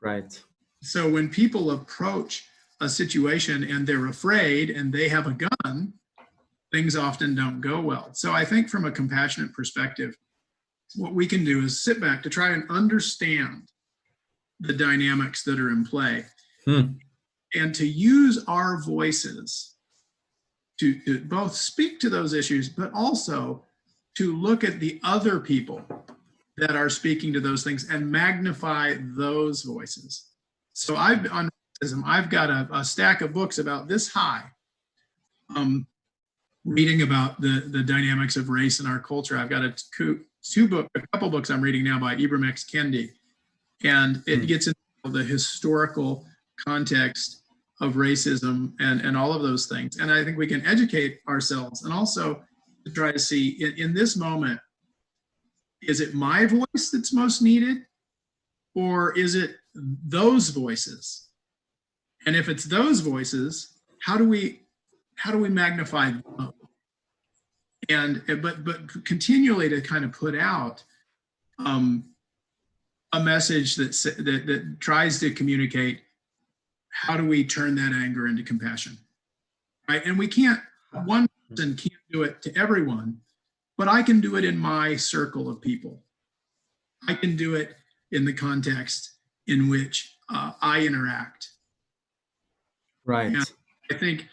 Right. So when people approach a situation and they're afraid and they have a gun, things often don't go well. So I think from a compassionate perspective, what we can do is sit back to try and understand the dynamics that are in play and to use our voices to both speak to those issues, but also to look at the other people that are speaking to those things and magnify those voices. So I've got a stack of books about this high, reading about the dynamics of race in our culture. I've got a couple books I'm reading now by Ibram X. Kendi, and it gets into the historical context of racism and all of those things. And I think we can educate ourselves and also to try to see in this moment, is it my voice that's most needed, or is it those voices? And if it's those voices, how do we magnify them? And but continually to kind of put out a message that tries to communicate, how do we turn that anger into compassion? right? And one person can't do it to everyone, but I can do it in my circle of people. I can do it in the context in which I interact. Right. And I think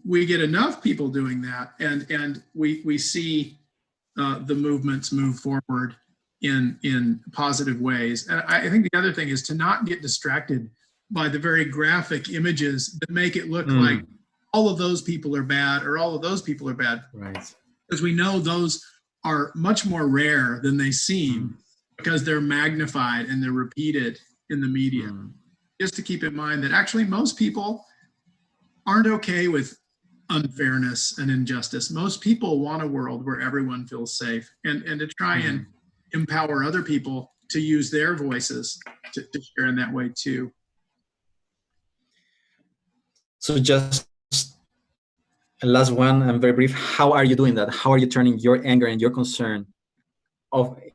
we get enough people doing that, and we see the movements move forward in positive ways. And I think the other thing is to not get distracted by the very graphic images that make it look like all of those people are bad or all of those people are bad. Right. Because we know those are much more rare than they seem because they're magnified and they're repeated in the media. Just to keep in mind that actually most people aren't okay with unfairness and injustice. Most people want a world where everyone feels safe, and to try and empower other people to use their voices to share in that way too. So just last one, and very brief, how are you doing that? How are you turning your anger and your concern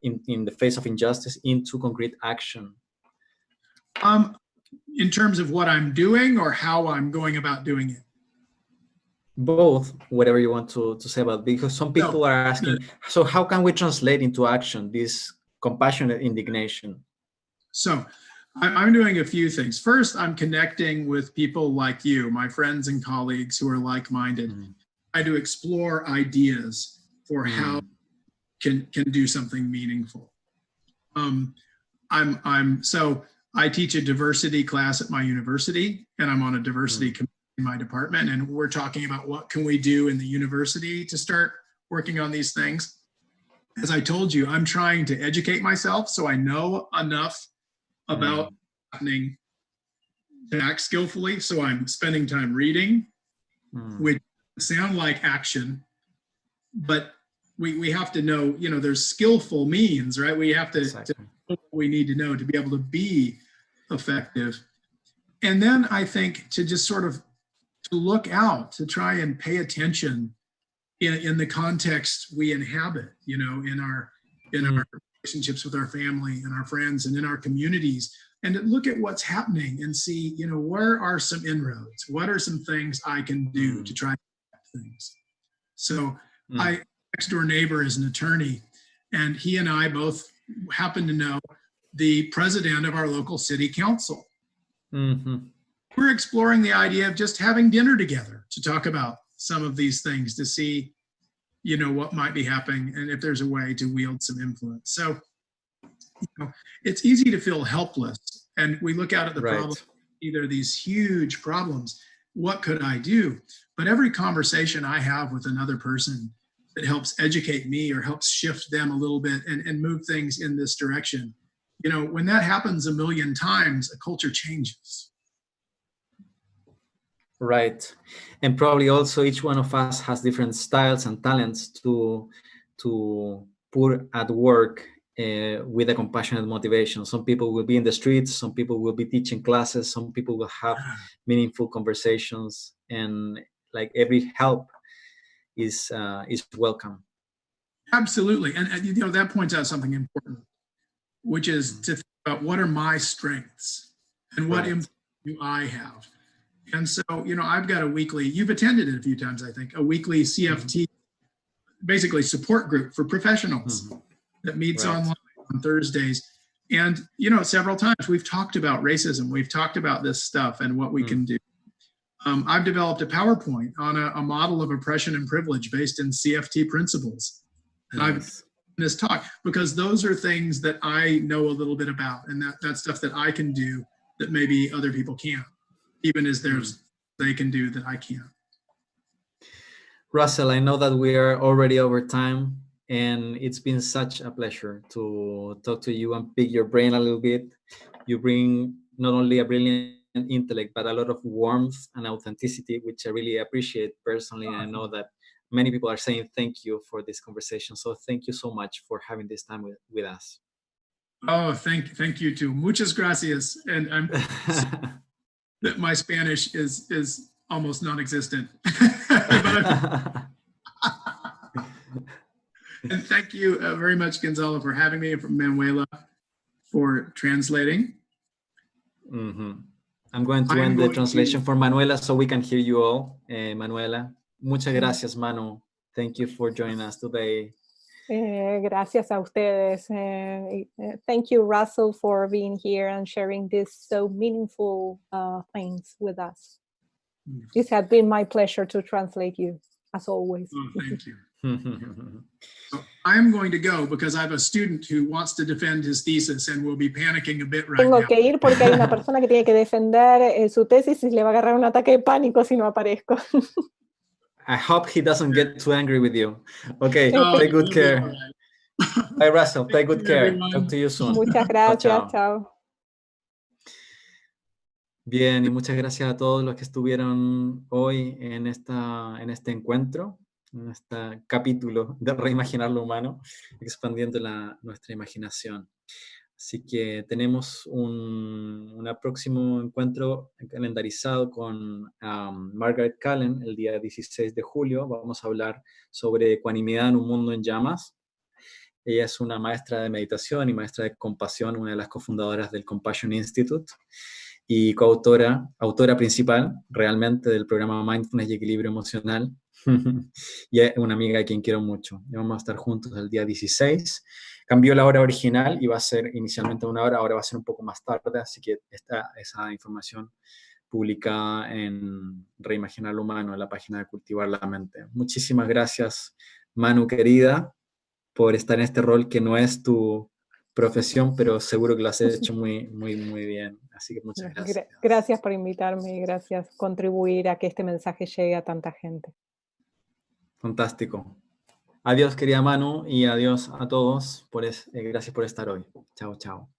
in the face of injustice into concrete action? In terms of what I'm doing or how I'm going about doing it? Both, whatever you want to say about it, because some people are asking, so how can we translate into action this compassionate indignation? So I'm doing a few things. First, I'm connecting with people like you, my friends and colleagues who are like-minded. I do explore ideas for how can do something meaningful. So I teach a diversity class at my university, and I'm on a diversity committee in my department, and we're talking about what can we do in the university to start working on these things. As I told you, I'm trying to educate myself so I know enough about happening to act skillfully. So I'm spending time reading, which sound like action, but we have to know, there's skillful means, right? We have to know what we need to know to be able to be effective. And then I think to just sort of to look out, to try and pay attention in the context we inhabit, in our relationships with our family and our friends and in our communities, and to look at what's happening and see, where are some inroads? What are some things I can do to try to affect things? So my next door neighbor is an attorney, and he and I both happen to know the president of our local city council. We're exploring the idea of just having dinner together to talk about some of these things, to see, what might be happening and if there's a way to wield some influence. So, it's easy to feel helpless, and we look out at the problem, either these huge problems, what could I do? But every conversation I have with another person that helps educate me or helps shift them a little bit and move things in this direction, when that happens a million times, a culture changes. Right. And probably also each one of us has different styles and talents to put at work with a compassionate motivation. Some people will be in the streets, some people will be teaching classes, some people will have meaningful conversations, and like every help is welcome. Absolutely. And that points out something important, which is to think about what are my strengths and what impact do I have. And so, I've got a weekly, you've attended it a few times, I think, a weekly CFT, basically support group for professionals that meets online on Thursdays. And, several times we've talked about racism. We've talked about this stuff and what we can do. I've developed a PowerPoint on a model of oppression and privilege based in CFT principles. And I've done this talk because those are things that I know a little bit about, and that's stuff that I can do that maybe other people can't, even as they can do that I can't. Russell, I know that we are already over time, and it's been such a pleasure to talk to you and pick your brain a little bit. You bring not only a brilliant intellect, but a lot of warmth and authenticity, which I really appreciate personally. And I know that many people are saying thank you for this conversation. So thank you so much for having this time with us. Oh, thank you too. Muchas gracias. And I'm that my Spanish is almost non-existent. And thank you very much, Gonzalo, for having me, and from Manuela for translating. I'm going to I'm end the going translation to, for Manuela so we can hear you all. Manuela, muchas gracias, Manu. Thank you for joining us today. Gracias a ustedes. Thank you, Russell, for being here and sharing these so meaningful things with us. It has been my pleasure to translate you, as always. oh, thank you. So I'm going to go because I have a student who wants to defend his thesis and will be panicking a bit right Tengo now. que ir porque hay una persona que tiene que defender su tesis y le va a agarrar un ataque de pánico si no aparezco. I hope he doesn't get too angry with you. Okay, Oh, take good it'll be care. all right. Bye, Russell. Take Thank good you, care. everyone. Talk to you soon. Muchas gracias, Chao. chao. Bien, y muchas gracias a todos los que estuvieron hoy en este encuentro, en este capítulo de Reimaginar lo Humano, expandiendo nuestra imaginación. Así que tenemos un próximo encuentro calendarizado con Margaret Callen el día 16 de julio. Vamos a hablar sobre ecuanimidad en un mundo en llamas. Ella es una maestra de meditación y maestra de compasión, una de las cofundadoras del Compassion Institute y autora principal realmente del programa Mindfulness y Equilibrio Emocional. Y es una amiga a quien quiero mucho. Y vamos a estar juntos el día 16. Cambió la hora original, iba a ser inicialmente 1 hora, ahora va a ser un poco más tarde, así que está esa información publicada en Reimaginar lo Humano, en la página de Cultivar la Mente. Muchísimas gracias, Manu querida, por estar en este rol que no es tu profesión, pero seguro que lo has hecho muy, muy, muy bien. Así que muchas gracias. Gracias por invitarme y gracias por contribuir a que este mensaje llegue a tanta gente. Fantástico. Adiós, querida Manu, y adiós a todos. Gracias por estar hoy. Chao, chao.